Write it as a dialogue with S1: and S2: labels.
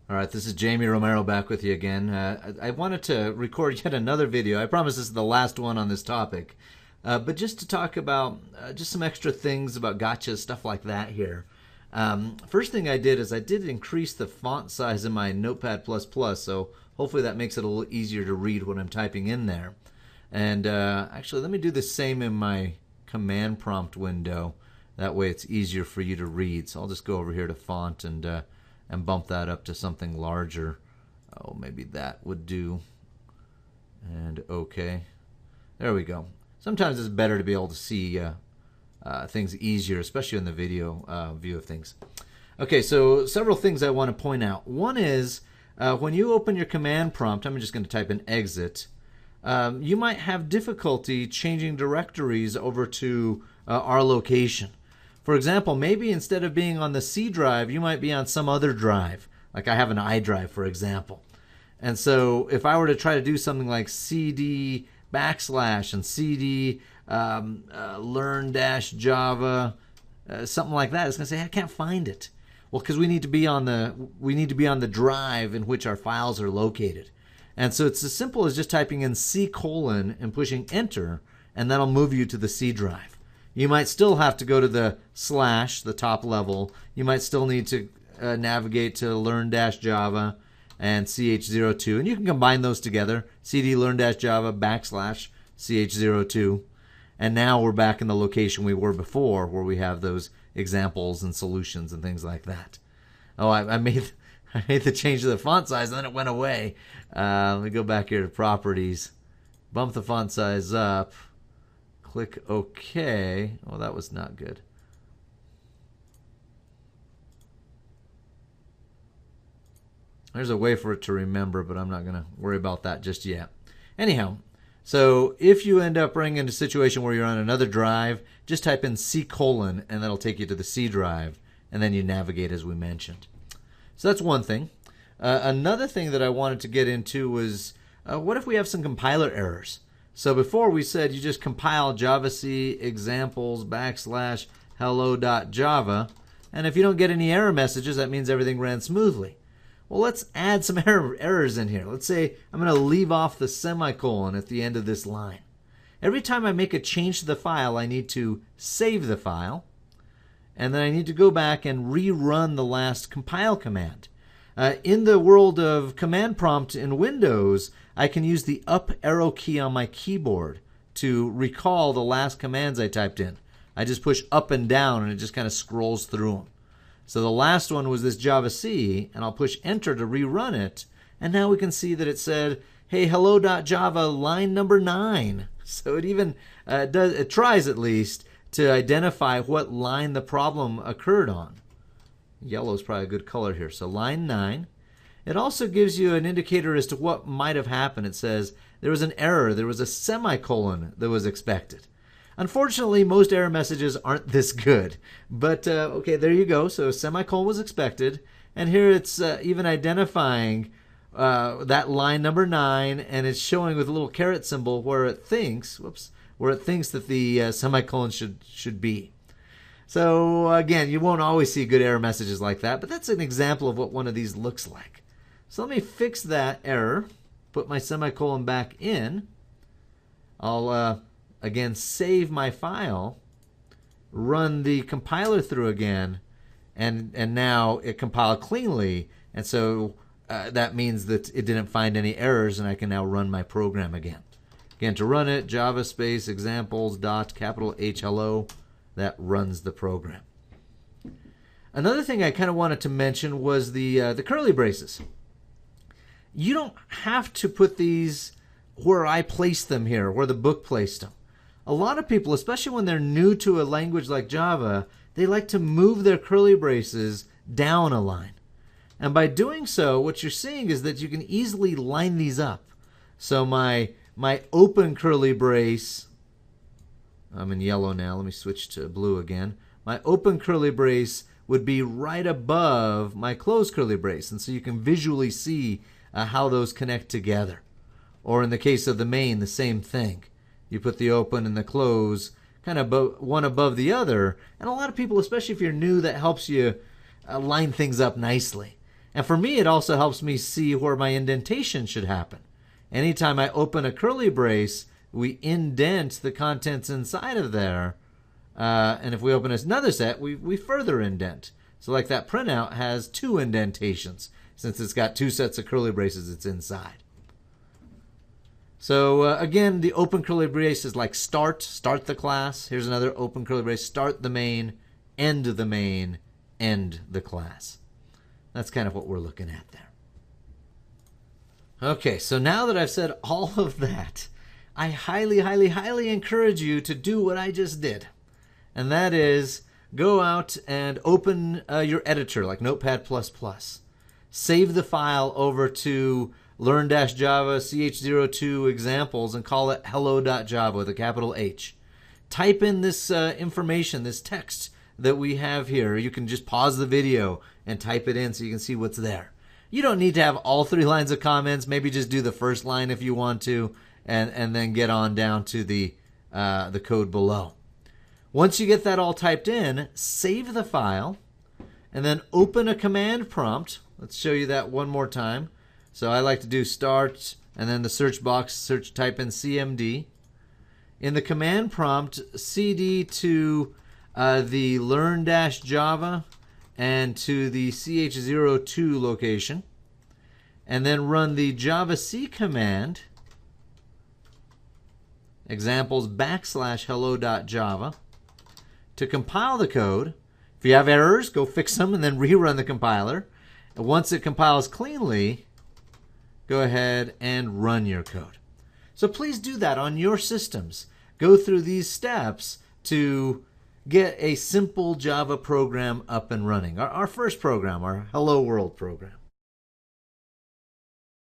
S1: All right, this is Jamie Romero back with you again. I wanted to record yet another video. I promise this is the last one on this topic. But just to talk about just some extra things about gotchas, stuff like that here. First thing I did is I did increase the font size in my Notepad++, so hopefully that makes it a little easier to read what I'm typing in there. And actually, let me do the same in my command prompt window. That way it's easier for you to read. So I'll just go over here to font and bump that up to something larger. Oh, maybe that would do. And okay. There we go. Sometimes it's better to be able to see things easier, especially in the video view of things. Okay, so several things I want to point out. One is when you open your command prompt, I'm just going to type in exit, you might have difficulty changing directories over to our location. For example, maybe instead of being on the C drive, you might be on some other drive. Like I have an iDrive, for example. And so if I were to try to do something like CD backslash and CD learn-java, something like that, it's going to say, I can't find it. Well, because we need to be on the drive in which our files are located. And so it's as simple as just typing in C: and pushing enter, and that'll move you to the C drive. You might still have to go to the slash, the top level. You might still need to navigate to learn-java and ch02. And you can combine those together, cd learn-java backslash ch02. And now we're back in the location we were before, where we have those examples and solutions and things like that. Oh, I made the change to the font size, and then it went away. Let me go back here to properties, bump the font size up. Click OK. Oh, that was not good. There's a way for it to remember, but I'm not going to worry about that just yet. Anyhow, so if you end up running into a situation where you're on another drive, just type in C:, and that'll take you to the C drive, and then you navigate as we mentioned. So that's one thing. Another thing that I wanted to get into was what if we have some compiler errors? So before we said you just compile javac examples backslash hello.java, and if you don't get any error messages, that means everything ran smoothly. Well, let's add some errors in here. Let's say I'm going to leave off the semicolon at the end of this line. Every time I make a change to the file, I need to save the file, and then I need to go back and rerun the last compile command. In the world of command prompt in Windows, I can use the up arrow key on my keyboard to recall the last commands I typed in. I just push up and down and it just kind of scrolls through them. So the last one was this javac, and I'll push enter to rerun it, and now we can see that it said, hey, hello.java line number 9. So it even it tries at least to identify what line the problem occurred on. Yellow is probably a good color here. So line 9. It also gives you an indicator as to what might have happened. It says there was an error. There was a semicolon that was expected. Unfortunately, most error messages aren't this good. But, okay, there you go. So semicolon was expected. And here it's even identifying that line number 9, and it's showing with a little caret symbol where it thinks, that the semicolon should be. So again, you won't always see good error messages like that, but that's an example of what one of these looks like. So let me fix that error, put my semicolon back in. I'll again save my file, run the compiler through again, and now it compiled cleanly, and so that means that it didn't find any errors, and I can now run my program again. Again, to run it, java space examples dot capital H hello. That runs the program. Another thing I kind of wanted to mention was the curly braces. You don't have to put these where I placed them here, where the book placed them. A lot of people, especially when they're new to a language like Java, they like to move their curly braces down a line. And by doing so, what you're seeing is that you can easily line these up. So my open curly brace, I'm in yellow now. Let me switch to blue again. My open curly brace would be right above my closed curly brace. And so you can visually see how those connect together. Or in the case of the main, the same thing. You put the open and the close kind of one above the other. And a lot of people, especially if you're new, that helps you line things up nicely. And for me, it also helps me see where my indentation should happen. Anytime I open a curly brace, we indent the contents inside of there. And if we open another set, we further indent. So like that printout has 2 indentations. Since it's got 2 sets of curly braces, it's inside. So again, the open curly brace is like start the class. Here's another open curly brace, start the main, end the main, end the class. That's kind of what we're looking at there. Okay, so now that I've said all of that, I highly, highly, highly encourage you to do what I just did. And that is go out and open your editor like Notepad++. Save the file over to learn-java ch02 examples and call it hello.java with a capital H. Type in this information, this text that we have here. You can just pause the video and type it in so you can see what's there. You don't need to have all 3 lines of comments. Maybe just do the first line if you want to, and then get on down to the code below. Once you get that all typed in, save the file, and then open a command prompt. Let's show you that one more time. So I like to do start, and then the search box, type in CMD. In the command prompt, CD to the learn-java and to the ch02 location, and then run the javac command, examples \hello.java, to compile the code. If you have errors, go fix them and then rerun the compiler. And once it compiles cleanly, go ahead and run your code. So please do that on your systems. Go through these steps to get a simple Java program up and running. Our first program, our Hello World program.